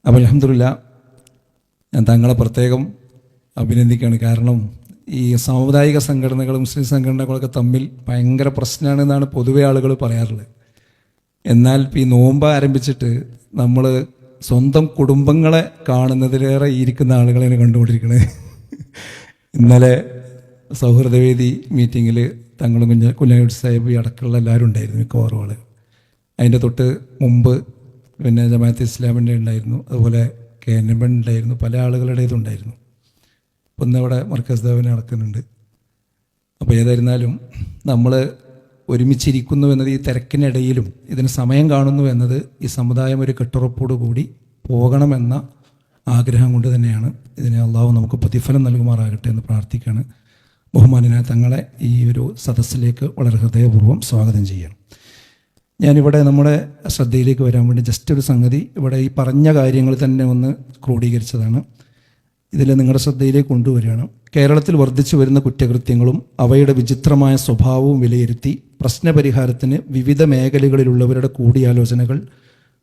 അപ്പോൾ അൽഹംദുലില്ലാ ഞാൻ തങ്ങളെ പ്രത്യേകം അഭിനന്ദിക്കുകയാണ്. കാരണം ഈ സാമുദായിക സംഘടനകളും മുസ്ലിം സംഘടനകളൊക്കെ തമ്മിൽ ഭയങ്കര പ്രശ്നമാണെന്നാണ് പൊതുവെ ആളുകൾ പറയാറുള്ളത്. എന്നാൽ ഈ നോമ്പ് ആരംഭിച്ചിട്ട് നമ്മൾ സ്വന്തം കുടുംബങ്ങളെ കാണുന്നതിലേറെ ഇരിക്കുന്ന ആളുകളെയാണ് കണ്ടുകൊണ്ടിരിക്കുന്നത്. ഇന്നലെ സൗഹൃദവേദി മീറ്റിങ്ങിൽ തങ്ങളും കുഞ്ഞായൂർ സാഹിബ് അടക്കമുള്ള എല്ലാവരും ഉണ്ടായിരുന്നു, മിക്കവാറും ആൾ. അതിൻ്റെ തൊട്ട് മുമ്പ് പിന്നെ ജമാഅത്ത് ഇസ്ലാമിൻ്റെ ഉണ്ടായിരുന്നു, അതുപോലെ KNM ഉണ്ടായിരുന്നു, പല ആളുകളുടേതുണ്ടായിരുന്നു. ഇപ്പം ഇന്നിവിടെ മർക്കസ് ദേവന് നടക്കുന്നുണ്ട്. അപ്പോൾ ഏതായിരുന്നാലും നമ്മൾ ഒരുമിച്ചിരിക്കുന്നു എന്നത് ഈ തിരക്കിനിടയിലും ഇതിന് സമയം കാണുന്നു എന്നത് ഈ സമുദായം ഒരു കെട്ടുറപ്പോടു കൂടി പോകണമെന്ന ആഗ്രഹം കൊണ്ട് തന്നെയാണ്. ഇതിനെ അള്ളാഹു നമുക്ക് പ്രതിഫലം നൽകുമാറാകട്ടെ എന്ന് പ്രാർത്ഥിക്കുകയാണ്. ബഹുമാനനായ തങ്ങളെ ഈ ഒരു സദസ്സിലേക്ക് വളരെ ഹൃദയപൂർവ്വം സ്വാഗതം ചെയ്യണം. ഞാനിവിടെ നമ്മുടെ ശ്രദ്ധയിലേക്ക് വരാൻ വേണ്ടി ജസ്റ്റ് ഒരു സംഗതി ഇവിടെ ഈ പറഞ്ഞ കാര്യങ്ങൾ തന്നെ ഒന്ന് ക്രോഡീകരിച്ചതാണ്. ഇതിൽ നിങ്ങളുടെ ശ്രദ്ധയിലേക്ക് കൊണ്ടുവരികയാണ്. കേരളത്തിൽ വർദ്ധിച്ചു വരുന്ന കുറ്റകൃത്യങ്ങളും അവയുടെ വിചിത്രമായ സ്വഭാവവും വിലയിരുത്തി പ്രശ്നപരിഹാരത്തിന് വിവിധ മേഖലകളിലുള്ളവരുടെ കൂടിയാലോചനകൾ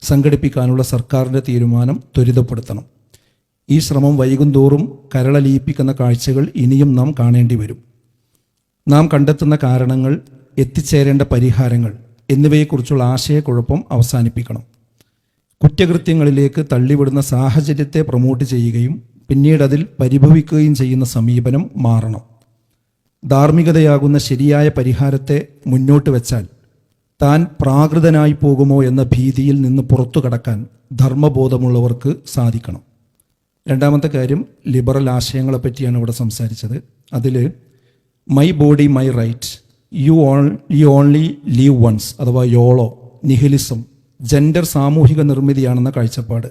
സംഘടിപ്പിക്കാനുള്ള സർക്കാരിൻ്റെ തീരുമാനം ത്വരിതപ്പെടുത്തണം. ഈ ശ്രമം വൈകുന്തോറും കരളലിയിപ്പിക്കുന്ന കാഴ്ചകൾ ഇനിയും നാം കാണേണ്ടി വരും. നാം കണ്ടെത്തുന്ന കാരണങ്ങൾ, എത്തിച്ചേരേണ്ട പരിഹാരങ്ങൾ എന്നിവയെക്കുറിച്ചുള്ള ആശയക്കുഴപ്പം അവസാനിപ്പിക്കണം. കുറ്റകൃത്യങ്ങളിലേക്ക് തള്ളിവിടുന്ന സാഹചര്യത്തെ പ്രൊമോട്ട് ചെയ്യുകയും പിന്നീട് അതിൽ പരിഭവിക്കുകയും ചെയ്യുന്ന സമീപനം മാറണം. ധാർമ്മികതയാകുന്ന ശരിയായ പരിഹാരത്തെ മുന്നോട്ട് വെച്ചാൽ താൻ പ്രാകൃതനായി പോകുമോ എന്ന ഭീതിയിൽ നിന്ന് പുറത്തു കടക്കാൻ ധർമ്മബോധമുള്ളവർക്ക് സാധിക്കണം. രണ്ടാമത്തെ കാര്യം ലിബറൽ ആശയങ്ങളെ പറ്റിയാണ് ഇവിടെ സംസാരിച്ചത്. അതിൽ my body my right, you only live once അഥവാ യോളോ, നിഹിലിസം, ജെൻഡർ സാമൂഹിക നിർമ്മിതിയാണെന്ന കാഴ്ചപ്പാട്,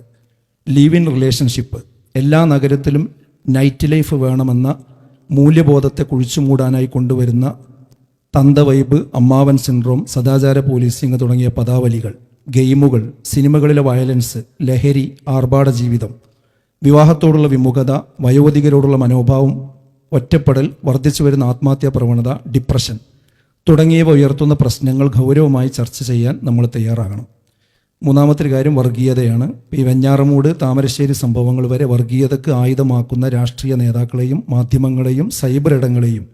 ലീവ് ഇൻ റിലേഷൻഷിപ്പ്, എല്ലാ നഗരത്തിലും നൈറ്റ് ലൈഫ് വേണമെന്ന മൂല്യബോധത്തെ കുഴിച്ചുമൂടാനായി കൊണ്ടുവരുന്ന തന്തവൈബ്, അമ്മാവൻ സിൻഡ്രോം, സദാചാര പോലീസിംഗ് തുടങ്ങിയ പദാവലികൾ, ഗെയിമുകൾ, സിനിമകളിലെ വയലൻസ്, ലഹരി, ആർഭാട ജീവിതം, വിവാഹത്തോടുള്ള വിമുഖത, വയോധികരോടുള്ള മനോഭാവം, ഒറ്റപ്പെടൽ, വർദ്ധിച്ചു വരുന്ന ആത്മഹത്യാ പ്രവണത, ഡിപ്രഷൻ തുടങ്ങിയവ ഉയർത്തുന്ന പ്രശ്നങ്ങൾ ഗൗരവമായി ചർച്ച ചെയ്യാൻ നമ്മൾ തയ്യാറാകണം. മൂന്നാമത്തെ കാര്യം വർഗീയതയാണ്. ഈ വെഞ്ഞാറമൂട്, താമരശ്ശേരി സംഭവങ്ങൾ വരെ വർഗീയതയ്ക്ക് ആയുധമാക്കുന്ന രാഷ്ട്രീയ നേതാക്കളെയും മാധ്യമങ്ങളെയും സൈബർ ഇടങ്ങളെയും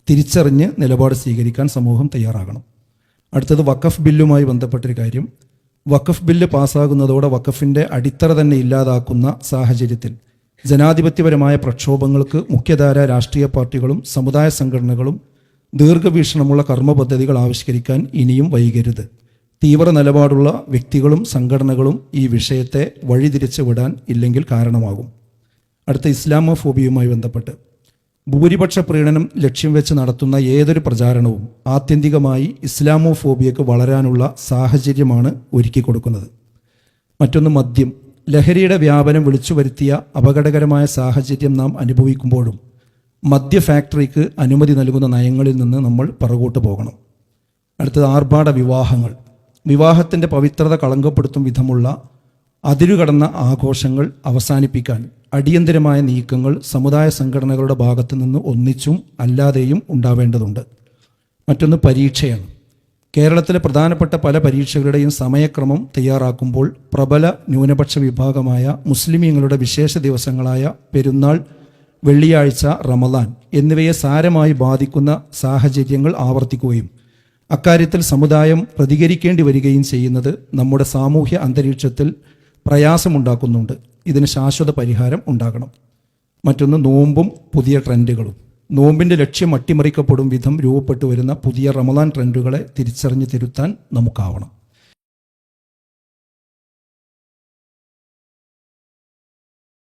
തിരിച്ചറിഞ്ഞ് നിലപാട് സ്വീകരിക്കാൻ സമൂഹം തയ്യാറാകണം. അടുത്തത് വഖഫ് ബില്ലുമായി ബന്ധപ്പെട്ടൊരു കാര്യം. വഖഫ് ബില്ല് പാസ്സാകുന്നതോടെ വഖഫിൻ്റെ അടിത്തറ തന്നെ ഇല്ലാതാക്കുന്ന സാഹചര്യത്തിൽ ജനാധിപത്യപരമായ പ്രക്ഷോഭങ്ങൾക്ക് മുഖ്യധാര രാഷ്ട്രീയ പാർട്ടികളും സമുദായ സംഘടനകളും ദീർഘവീക്ഷണമുള്ള കർമ്മ പദ്ധതികൾ ആവിഷ്കരിക്കാൻ ഇനിയും വൈകരുത്. തീവ്ര നിലപാടുള്ള വ്യക്തികളും സംഘടനകളും ഈ വിഷയത്തെ വഴിതിരിച്ചു വിടാൻ ഇല്ലെങ്കിൽ കാരണമാകും. അടുത്ത ഇസ്ലാമോഫോബിയുമായി ബന്ധപ്പെട്ട് ഭൂരിപക്ഷ പ്രീണനം ലക്ഷ്യം വെച്ച് നടത്തുന്ന ഏതൊരു പ്രചാരണവും ആത്യന്തികമായി ഇസ്ലാമോഫോബിയക്ക് വളരാനുള്ള സാഹചര്യമാണ് ഒരുക്കി കൊടുക്കുന്നത്. മറ്റൊന്ന് മദ്യം. ലഹരിയുടെ വ്യാപനം വിളിച്ചു വരുത്തിയ അപകടകരമായ സാഹചര്യം നാം അനുഭവിക്കുമ്പോഴും മദ്യ ഫാക്ടറിക്ക് അനുമതി നൽകുന്ന നയങ്ങളിൽ നിന്ന് നമ്മൾ പുറകോട്ട് പോകണം. അടുത്തത് ആർഭാട വിവാഹങ്ങൾ. വിവാഹത്തിൻ്റെ പവിത്രത കളങ്കപ്പെടുത്തും വിധമുള്ള അതിരുകടന്ന ആഘോഷങ്ങൾ അവസാനിപ്പിക്കാൻ അടിയന്തരമായ നീക്കങ്ങൾ സമുദായ സംഘടനകളുടെ ഭാഗത്തു നിന്ന് ഒന്നിച്ചും അല്ലാതെയും ഉണ്ടാവേണ്ടതുണ്ട്. മറ്റൊന്ന് പരീക്ഷയാണ്. കേരളത്തിലെ പ്രധാനപ്പെട്ട പല പരീക്ഷകളുടെയും സമയക്രമം തയ്യാറാക്കുമ്പോൾ പ്രബല ന്യൂനപക്ഷ വിഭാഗമായ മുസ്ലിമീങ്ങളുടെ വിശേഷ ദിവസങ്ങളായ പെരുന്നാൾ, വെള്ളിയാഴ്ച, റമദാൻ എന്നിവയെ സാരമായി ബാധിക്കുന്ന സാഹചര്യങ്ങൾ ആവർത്തിക്കുകയും അക്കാര്യത്തിൽ സമുദായം പ്രതികരിക്കേണ്ടി വരികയും ചെയ്യുന്നത് നമ്മുടെ സാമൂഹ്യ അന്തരീക്ഷത്തിൽ പ്രയാസമുണ്ടാക്കുന്നുണ്ട്. ഇതിന് ശാശ്വത പരിഹാരം ഉണ്ടാകണം. മറ്റൊന്ന് നോമ്പും പുതിയ ട്രെൻഡുകളും. നോമ്പിൻ്റെ ലക്ഷ്യം അട്ടിമറിക്കപ്പെടും വിധം രൂപപ്പെട്ടു വരുന്ന പുതിയ റമദാൻ ട്രെൻഡുകളെ തിരിച്ചറിഞ്ഞ് തിരുത്താൻ നമുക്കാവണം.